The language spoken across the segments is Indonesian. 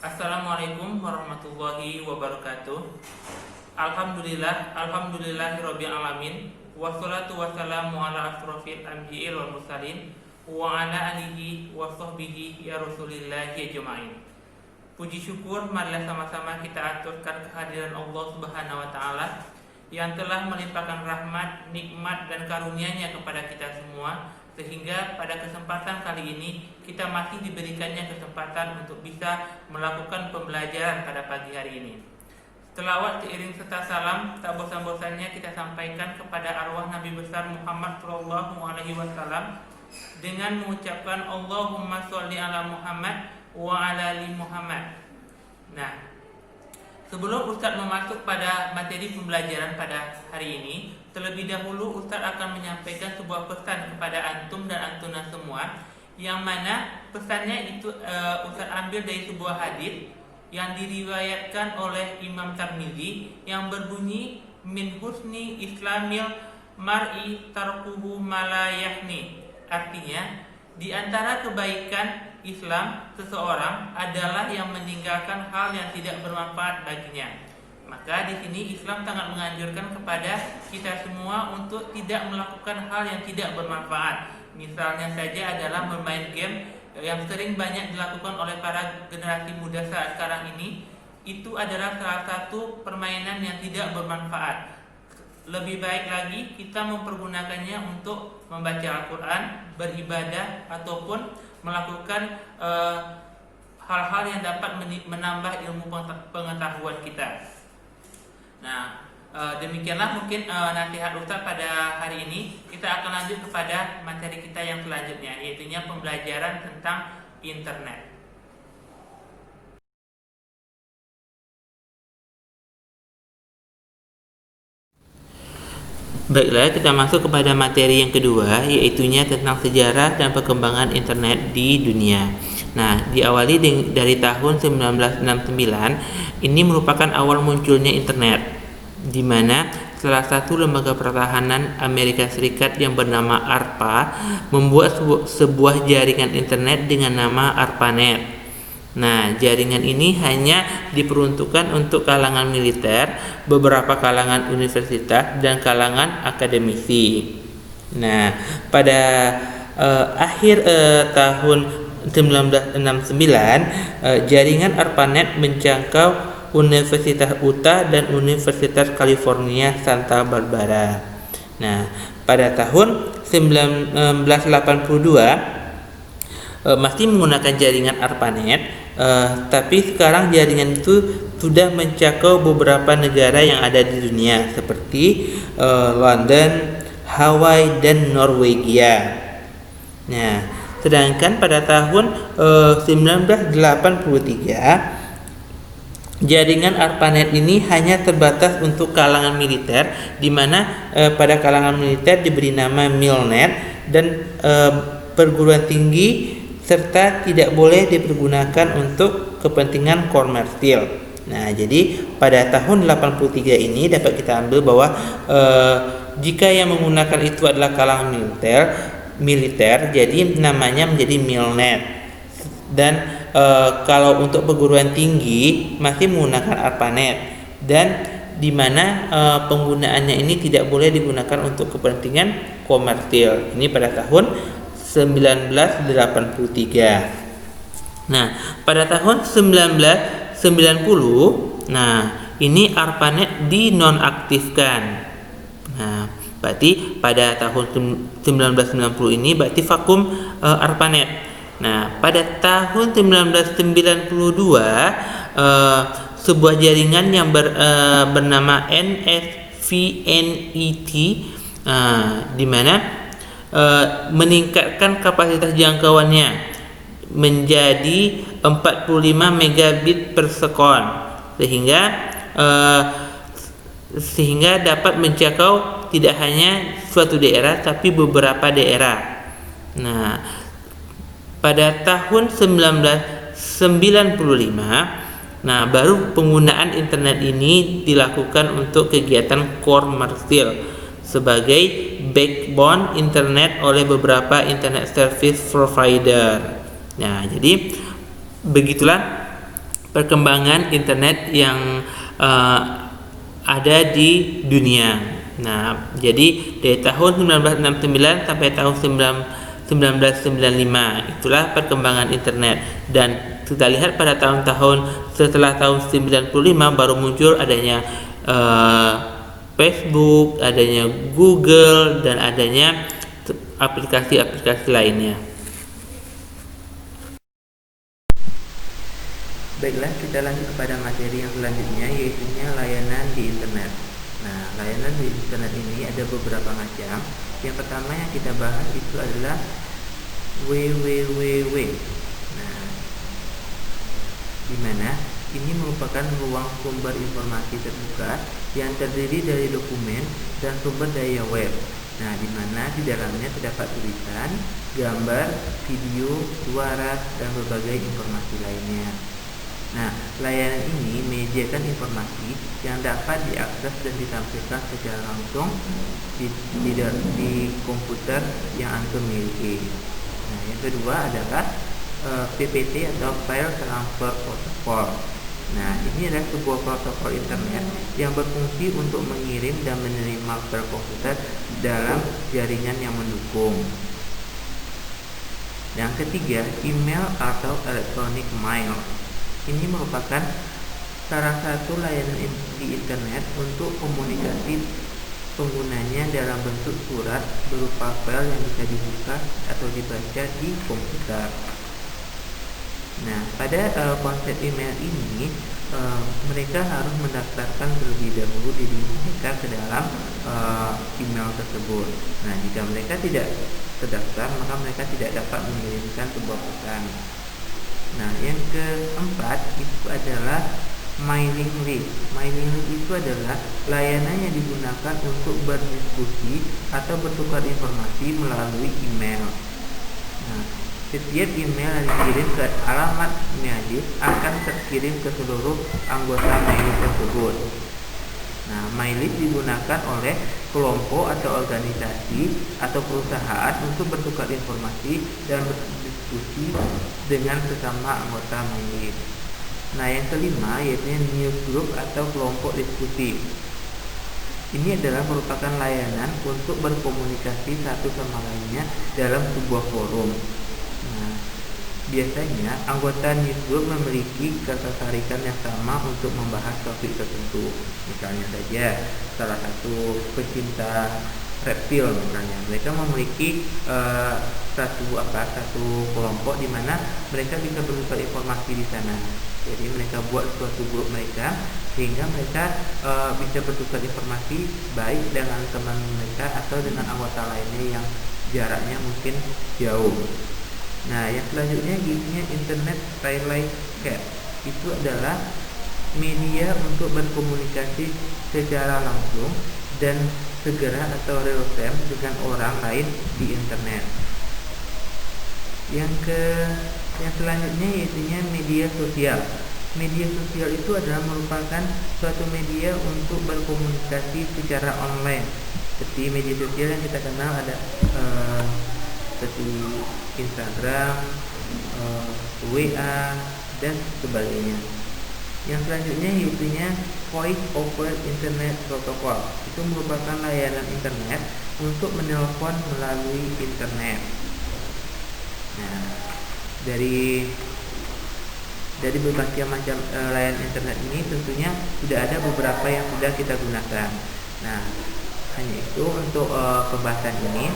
Assalamualaikum warahmatullahi wabarakatuh. Alhamdulillahirabbil alamin. Wassalatu wassalamu ala asrofil anbiya'i wal mursalin wa ala alihi wa sahbihi ya Rasulillah ya jema'in. Puji syukur marilah sama-sama kita aturkan kehadiran Allah Subhanahu wa taala yang telah melimpahkan rahmat, nikmat dan karunia-Nya kepada kita semua, sehingga pada kesempatan kali ini kita masih diberikannya kesempatan untuk bisa melakukan pembelajaran pada pagi hari ini. Selawat seiring serta salam tak bosan-bosannya kita sampaikan kepada arwah Nabi besar Muhammad sallallahu alaihi wasallam dengan mengucapkan Allahumma sholli ala Muhammad wa ala ali Muhammad. Nah, sebelum Ustadz memasuk pada materi pembelajaran pada hari ini, terlebih dahulu Ustadz akan menyampaikan sebuah pesan kepada antum dan antuna semua, yang mana pesannya itu Ustadz ambil dari sebuah hadis yang diriwayatkan oleh Imam Tirmidzi yang berbunyi min husni islamil mar'i tarkuhu malayahni. Artinya, di antara kebaikan Islam seseorang adalah yang meninggalkan hal yang tidak bermanfaat baginya. Maka di sini Islam sangat menganjurkan kepada kita semua untuk tidak melakukan hal yang tidak bermanfaat. Misalnya saja adalah bermain game yang sering banyak dilakukan oleh para generasi muda saat sekarang ini. Itu adalah salah satu permainan yang tidak bermanfaat. Lebih baik lagi kita mempergunakannya untuk membaca Al-Quran, beribadah, ataupun melakukan hal-hal yang dapat menambah ilmu pengetahuan kita. Nah, demikianlah mungkin nasihat Ustaz pada hari ini. Kita akan lanjut kepada materi kita yang selanjutnya, yaitu pembelajaran tentang internet. Baiklah, kita masuk kepada materi yang kedua, yaitu tentang sejarah dan perkembangan internet di dunia. Nah, diawali dari tahun 1969, ini merupakan awal munculnya internet, di mana salah satu lembaga pertahanan Amerika Serikat yang bernama ARPA membuat sebuah jaringan internet dengan nama ARPANET. Nah, jaringan ini hanya diperuntukkan untuk kalangan militer, beberapa kalangan universitas, dan kalangan akademisi. Nah, pada akhir tahun 1969, jaringan ARPANET menjangkau Universitas Utah dan Universitas California Santa Barbara. Nah, pada tahun 1982 masih menggunakan jaringan ARPANET, tapi sekarang jaringan itu sudah mencakup beberapa negara yang ada di dunia seperti London, Hawaii, dan Norwegia. Nah, sedangkan pada tahun 1983 jaringan ARPANET ini hanya terbatas untuk kalangan militer, di mana pada kalangan militer diberi nama MILNET, dan perguruan tinggi serta tidak boleh dipergunakan untuk kepentingan komersil. Nah, jadi pada tahun 83 ini dapat kita ambil bahwa jika yang menggunakan itu adalah kalangan militer, jadi namanya menjadi MILNET. Dan kalau untuk perguruan tinggi masih menggunakan ARPANET, dan di mana penggunaannya ini tidak boleh digunakan untuk kepentingan komersil. Ini pada tahun 1983. Nah, pada tahun 1990, ini ARPANET dinonaktifkan. Nah, berarti pada tahun 1990 ini berarti vakum ARPANET. Nah, pada tahun 1992 sebuah jaringan yang bernama NSVNET, di mana meningkatkan kapasitas jangkauannya menjadi 45 megabit per sekon, sehingga dapat menjangkau tidak hanya suatu daerah tapi beberapa daerah. Nah, pada tahun 1995, baru penggunaan internet ini dilakukan untuk kegiatan komersil sebagai backbone internet oleh beberapa internet service provider. Nah, jadi begitulah perkembangan internet yang ada di dunia. Nah, jadi dari tahun 1969 sampai tahun 1995 itulah perkembangan internet, dan kita lihat pada tahun-tahun setelah tahun 95 baru muncul adanya Facebook, adanya Google, dan adanya aplikasi-aplikasi lainnya. Baiklah, kita lanjut kepada materi yang selanjutnya, yaitu layanan di internet. Nah, layanan di internet ini ada beberapa macam. Yang pertama yang kita bahas itu adalah www. Nah, di mana ini merupakan ruang sumber informasi terbuka yang terdiri dari dokumen dan sumber daya web. Nah, di mana di dalamnya terdapat tulisan, gambar, video, suara, dan berbagai informasi lainnya. Nah, layanan ini menyediakan informasi yang dapat diakses dan ditampilkan secara langsung di komputer yang Antum miliki. Nah, yang kedua adalah PPT atau File Transfer Protocol. Nah, ini adalah sebuah protokol internet yang berfungsi untuk mengirim dan menerima file komputer dalam jaringan yang mendukung. Yang ketiga, email atau electronic mail. Ini merupakan salah satu layanan di internet untuk komunikasi penggunanya dalam bentuk surat berupa file yang bisa dibuka atau dibaca di komputer. Nah, pada konsep email ini mereka harus mendaftarkan terlebih dahulu diri mereka ke dalam email tersebut. Nah, jika mereka tidak terdaftar, maka mereka tidak dapat mengirimkan sebuah pesan. Nah, yang keempat itu adalah mailing list. Mailing list itu adalah layanan yang digunakan untuk berdiskusi atau bertukar informasi melalui email. Nah, setiap email yang dikirim ke alamat email list akan terkirim ke seluruh anggota mailing list tersebut. Nah, mailing list digunakan oleh kelompok atau organisasi atau perusahaan untuk bertukar informasi dan berdiskusi dengan sesama anggota mailing list. Nah, yang kelima yaitu newsgroup atau kelompok diskusi. Ini adalah merupakan layanan untuk berkomunikasi satu sama lainnya dalam sebuah forum. Nah, biasanya anggota newsgroup memiliki ketertarikan yang sama untuk membahas topik tertentu. Misalnya saja salah satu pecinta reptil, misalnya mereka memiliki satu kelompok di mana mereka bisa bertukar informasi di sana. Jadi mereka buat suatu grup mereka sehingga mereka bisa bertukar informasi baik dengan teman mereka atau dengan anggota lainnya yang jaraknya mungkin jauh. Nah, yang selanjutnya isinya internet relay chat. Itu adalah media untuk berkomunikasi secara langsung dan segera atau real time dengan orang lain di internet. Yang selanjutnya yaitu media sosial. Media sosial itu adalah merupakan suatu media untuk berkomunikasi secara online. Seperti media sosial yang kita kenal ada seperti Instagram, WA, dan sebagainya. Yang selanjutnya yaitu Voice over Internet Protocol. Itu merupakan layanan internet untuk menelpon melalui internet. Nah, dari berbagai macam layanan internet ini tentunya sudah ada beberapa yang sudah kita gunakan. Nah, hanya itu untuk pembahasan ini.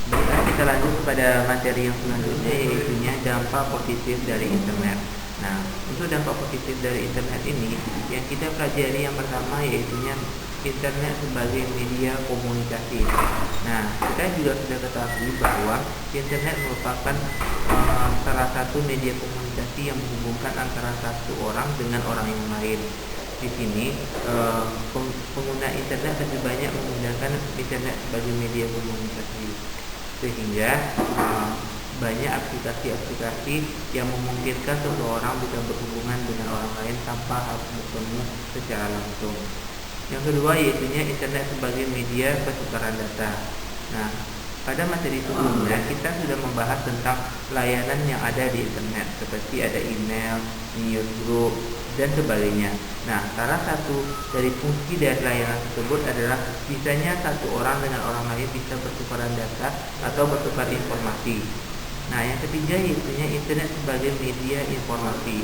Baiklah, kita lanjut kepada materi yang selanjutnya, yaitu dampak positif dari internet. Nah, untuk dampak positif dari internet ini yang kita pelajari yang pertama yaitu internet sebagai media komunikasi. Nah, kita juga sudah ketahui bahwa internet merupakan salah satu media komunikasi yang menghubungkan antara satu orang dengan orang yang lain. Di sini pengguna internet lebih banyak menggunakan internet sebagai media komunikasi, sehingga banyak aplikasi-aplikasi yang memungkinkan seseorang bisa berhubungan dengan orang lain tanpa harus bertemu secara langsung. Yang kedua yaitu internet sebagai media pertukaran data. Nah, pada materi sebelumnya kita sudah membahas tentang layanan yang ada di internet, seperti ada email, news group, dan sebagainya. Nah, salah satu dari fungsi dari layanan tersebut adalah bisanya satu orang dengan orang lain bisa bertukaran data atau bertukar informasi. Nah, yang ketiga yaitu internet sebagai media informasi.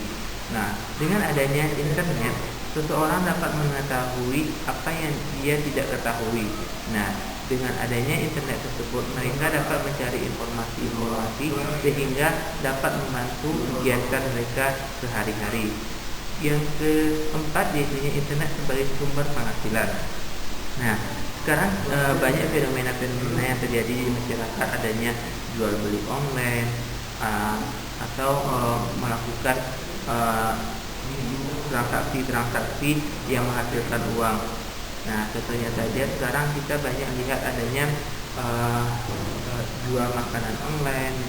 Nah, dengan adanya internet, seseorang dapat mengetahui apa yang dia tidak ketahui. Nah, dengan adanya internet tersebut, mereka dapat mencari informasi-informasi sehingga dapat membantu kegiatan mereka sehari-hari. Yang keempat yaitu internet sebagai sumber penghasilan. Nah, sekarang banyak fenomena-fenomena yang terjadi di masyarakat, adanya jual beli online atau melakukan transaksi-transaksi yang menghasilkan uang. Nah, contohnya saja sekarang kita banyak lihat adanya jual makanan online,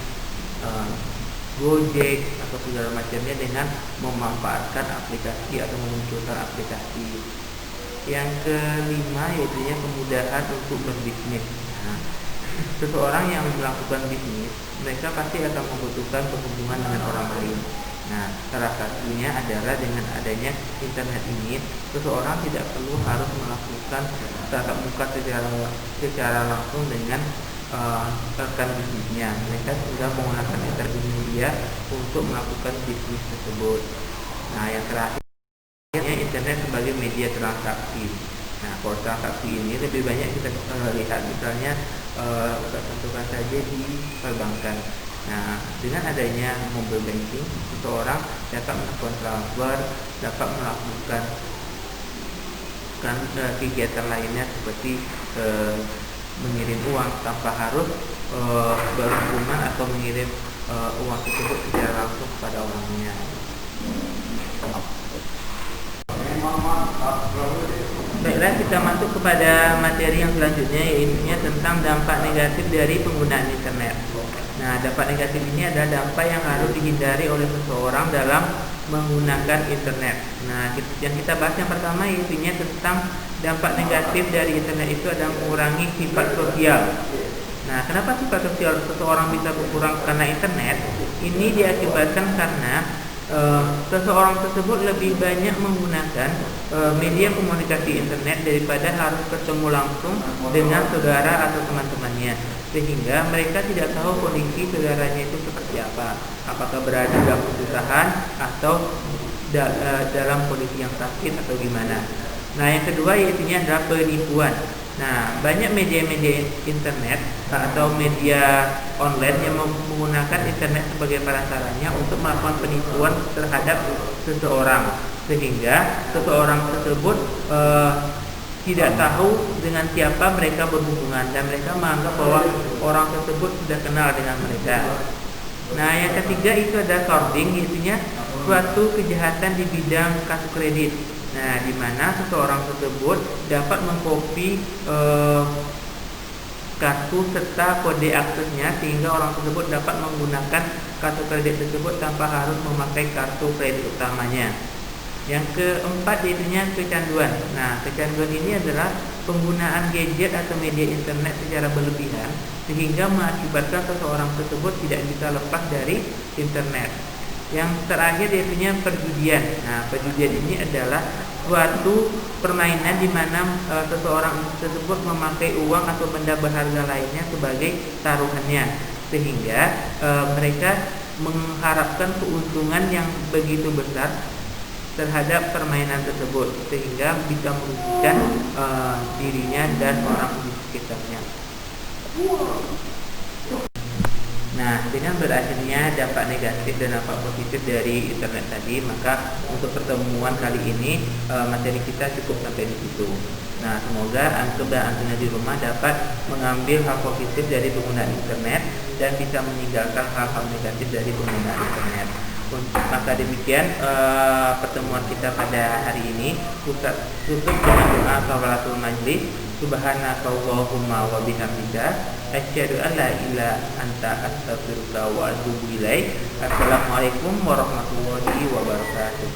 Gojek atau segala macamnya dengan memanfaatkan aplikasi atau memunculkan aplikasi. Yang kelima yaitu kemudahan untuk berbisnis. Nah, seseorang yang melakukan bisnis, mereka pasti akan membutuhkan berhubungan dengan orang lain. Nah, salah satunya adalah dengan adanya internet ini, seseorang tidak perlu harus melakukan tatap muka secara langsung dengan rekan bisnisnya. Mereka sudah menggunakan internet media untuk melakukan bisnis tersebut. Nah, yang terakhir internet sebagai media transaksi. Nah, kalau transaksi ini lebih banyak kita lihat misalnya kita contohkan saja di perbankan. Nah, dengan adanya mobile banking, seseorang dapat melakukan transfer, dapat melakukan kegiatan lainnya seperti mengirim uang tanpa harus berhubungan atau mengirim uang tersebut secara langsung kepada orangnya. Baiklah, kita masuk kepada materi yang selanjutnya, yaitu tentang dampak negatif dari penggunaan internet. Nah, dampak negatif ini adalah dampak yang harus dihindari oleh seseorang dalam menggunakan internet. Nah, yang kita bahas yang pertama yaitu tentang dampak negatif dari internet itu adalah mengurangi sifat sosial. Nah, kenapa sifat sosial seseorang bisa berkurang karena internet? Ini diakibatkan karena seseorang tersebut lebih banyak menggunakan media komunikasi internet daripada harus ketemu langsung dengan saudara atau teman-temannya, sehingga mereka tidak tahu kondisi saudaranya itu seperti apa, apakah berada dalam kesusahan atau dalam kondisi yang sakit atau gimana. Nah, yang kedua yaitu adalah penipuan. Nah, banyak media-media internet atau media online yang menggunakan internet sebagai prasarannya untuk melakukan penipuan terhadap seseorang, sehingga seseorang tersebut tidak tahu dengan siapa mereka berhubungan dan mereka menganggap bahwa orang tersebut sudah kenal dengan mereka. Nah, yang ketiga itu adalah cording, yaitu suatu kejahatan di bidang kartu kredit. Nah, di mana seseorang tersebut dapat mengcopy kartu serta kode aksesnya sehingga orang tersebut dapat menggunakan kartu kredit tersebut tanpa harus memakai kartu kredit utamanya. Yang keempat yaitu kecanduan. Nah, kecanduan ini adalah penggunaan gadget atau media internet secara berlebihan sehingga mengakibatkan seseorang tersebut tidak bisa lepas dari internet. Yang terakhir yaitu perjudian. Nah, perjudian ini adalah suatu permainan di mana seseorang tersebut memakai uang atau benda berharga lainnya sebagai taruhannya, sehingga mereka mengharapkan keuntungan yang begitu besar terhadap permainan tersebut sehingga bisa merugikan dirinya dan orang di sekitarnya. Nah, dengan berakhirnya dampak negatif dan dampak positif dari internet tadi, maka untuk pertemuan kali ini materi kita cukup sampai di situ. Nah, semoga antum dan antumnya di rumah dapat mengambil hal positif dari penggunaan internet dan bisa meninggalkan hal-hal negatif dari penggunaan internet. Maka demikian pertemuan kita pada hari ini. Tutup dengan doa kafaratul majlis. Subhanakallahumma wa bihamdika asyhadu an la ilaha anta astaghfiruka wa atubu ilaik. Assalamualaikum warahmatullahi wabarakatuh.